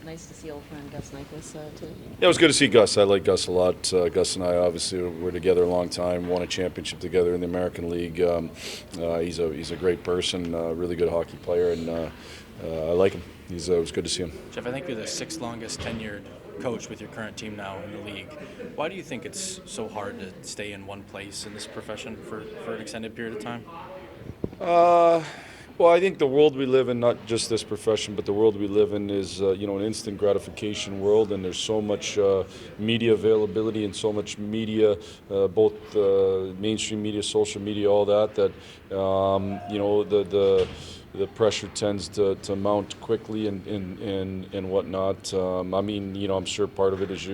nice to see old friend Gus Nyquist too. Yeah, it was good to see Gus. I like Gus a lot. Gus and I obviously were together a long time, won a championship together in the American League. He's a great person, really good hockey player, and I like him. It was good to see him. Jeff, I think you're the sixth longest tenured coach with your current team now in the league. Why do you think it's so hard to stay in one place in this profession for an extended period of time? Well, I think the world we live in, not just this profession, but the world we live in is, an instant gratification world, and there's so much media availability and so much media, both mainstream media, social media, all that, the pressure tends to mount quickly and whatnot. I'm sure part of it is,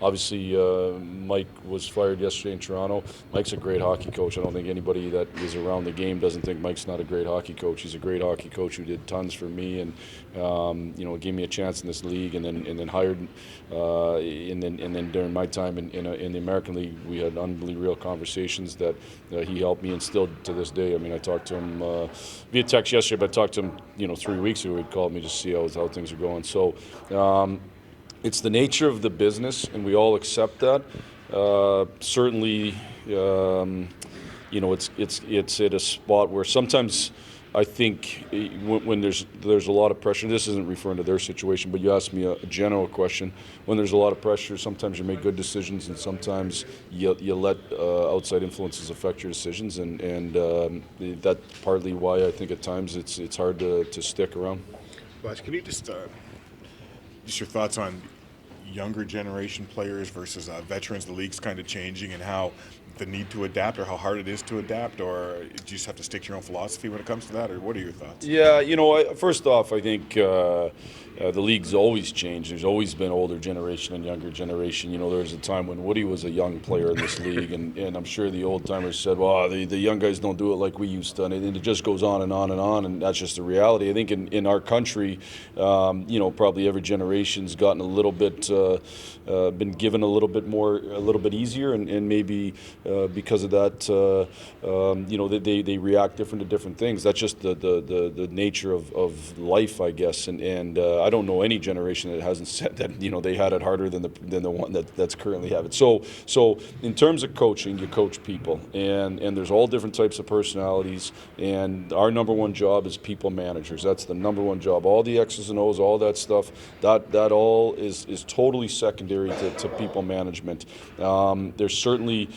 obviously Mike was fired yesterday in Toronto. Mike's a great hockey coach. I don't think anybody that is around the game doesn't think Mike's not a great hockey coach. He's a great hockey coach who did tons for me and, gave me a chance in this league and then hired, and then during my time in the American League, we had unbelievable real conversations that he helped me and still to this day. I talked to him via text yesterday, but I talked to him, 3 weeks ago. He called me just to see how things are going. So it's the nature of the business, and we all accept that. Certainly, it's at a spot where sometimes I think when there's a lot of pressure, this isn't referring to their situation, but you asked me a general question. When there's a lot of pressure, sometimes you make good decisions, and sometimes you let outside influences affect your decisions, and that's partly why I think at times it's hard to stick around. Blash, can you just your thoughts on younger generation players versus veterans? The league's kind of changing, and how the need to adapt, or how hard it is to adapt, or do you just have to stick to your own philosophy when it comes to that, or what are your thoughts? Yeah, first off, I think the league's always changed. There's always been older generation and younger generation. There was a time when Woody was a young player in this league, and I'm sure the old timers said, well, the young guys don't do it like we used to, and it just goes on and on and on, and that's just the reality. I think in our country, probably every generation's gotten a little bit, been given a little bit more, a little bit easier, and maybe because of that, they react different to different things. That's just the nature of life, I guess, and I don't know any generation that hasn't said that they had it harder than the one that's currently have it. So in terms of coaching, you coach people, and there's all different types of personalities, and our number one job is people managers. That's the number one job. All the X's and O's, all that stuff, that all is totally secondary to people management. There's certainly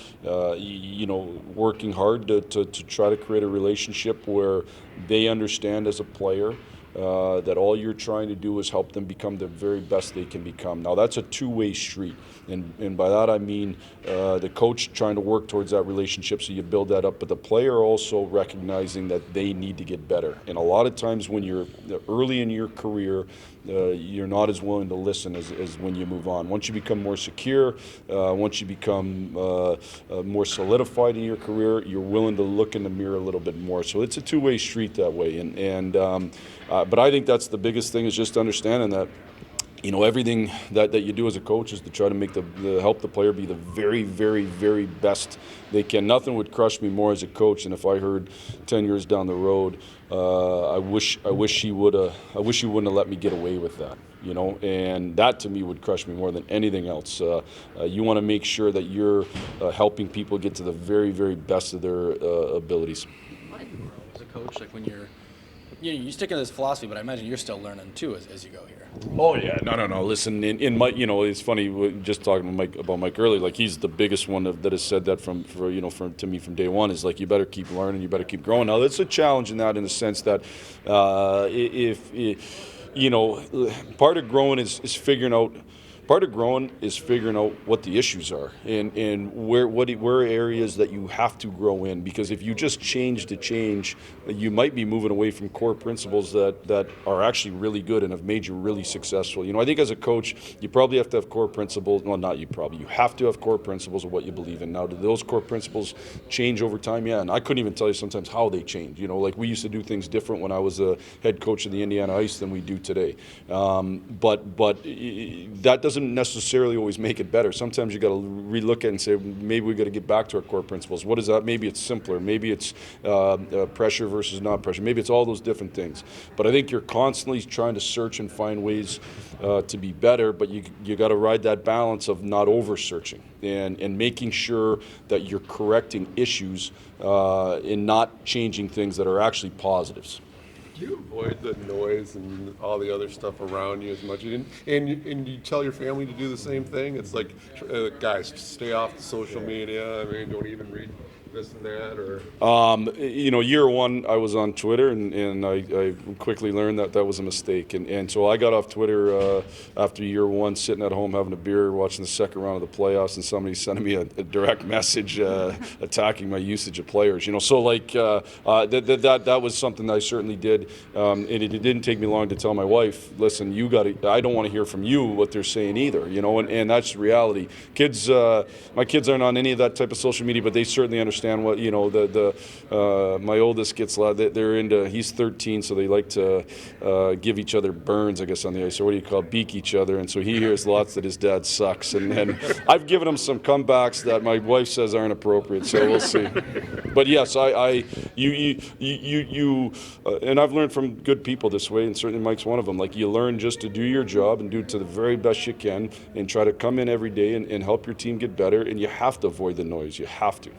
working hard to try to create a relationship where they understand as a player that all you're trying to do is help them become the very best they can become. Now, that's a two-way street, and by that I mean the coach trying to work towards that relationship, so you build that up, but the player also recognizing that they need to get better. And a lot of times when you're early in your career, you're not as willing to listen as when you move on. Once you become more secure, once you become more solidified in your career, you're willing to look in the mirror a little bit more. So it's a two-way street that way. But I think that's the biggest thing, is just understanding that everything that you do as a coach is to try to make help the player be the very, very, very best they can. Nothing would crush me more as a coach than if I heard 10 years down the road, I wish you wouldn't have let me get away with that. And that to me would crush me more than anything else. You want to make sure that you're helping people get to the very, very best of their abilities. As a coach, like when you're sticking to this philosophy, but I imagine you're still learning too as you go here. Oh yeah, no. Listen, in Mike, it's funny. We just talking about Mike earlier. Like, he's the biggest one that has said that to me from day one. Is like, you better keep learning, you better keep growing. Now, that's a challenge in the sense that part of growing is figuring out. Part of growing is figuring out what the issues are and where areas that you have to grow in. Because if you just change to change, you might be moving away from core principles that are actually really good and have made you really successful. I think as a coach, you probably have to have core principles. Well, not you probably. You have to have core principles of what you believe in. Now, do those core principles change over time? Yeah, and I couldn't even tell you sometimes how they change. Like, we used to do things different when I was a head coach of the Indiana Ice than we do today. But that doesn't doesn't necessarily always make it better. Sometimes you got to relook at it and say, maybe we got to get back to our core principles. What is that? Maybe it's simpler. Maybe it's pressure versus not pressure. Maybe it's all those different things. But I think you're constantly trying to search and find ways to be better, but you got to ride that balance of not over-searching and making sure that you're correcting issues and not changing things that are actually positives. Do you avoid the noise and all the other stuff around you as much? And you tell your family to do the same thing? It's like, guys, stay off the social media. I mean, don't even read this and that, or year one I was on Twitter and I quickly learned that was a mistake, and so I got off Twitter after year one, sitting at home having a beer watching the second round of the playoffs, and somebody sending me a direct message attacking my usage of players, so like that was something that I certainly did, and it didn't take me long to tell my wife, listen, I don't want to hear from you what they're saying either, and that's the reality. My kids aren't on any of that type of social media, but they certainly understand what my oldest gets. They're into. He's 13, so they like to give each other burns, I guess, on the ice, or what do you call it, beak each other. And so he hears lots that his dad sucks, and I've given him some comebacks that my wife says aren't appropriate. So we'll see. But yes, and I've learned from good people this way, and certainly Mike's one of them. Like, you learn just to do your job and do it to the very best you can, and try to come in every day and help your team get better. And you have to avoid the noise. You have to.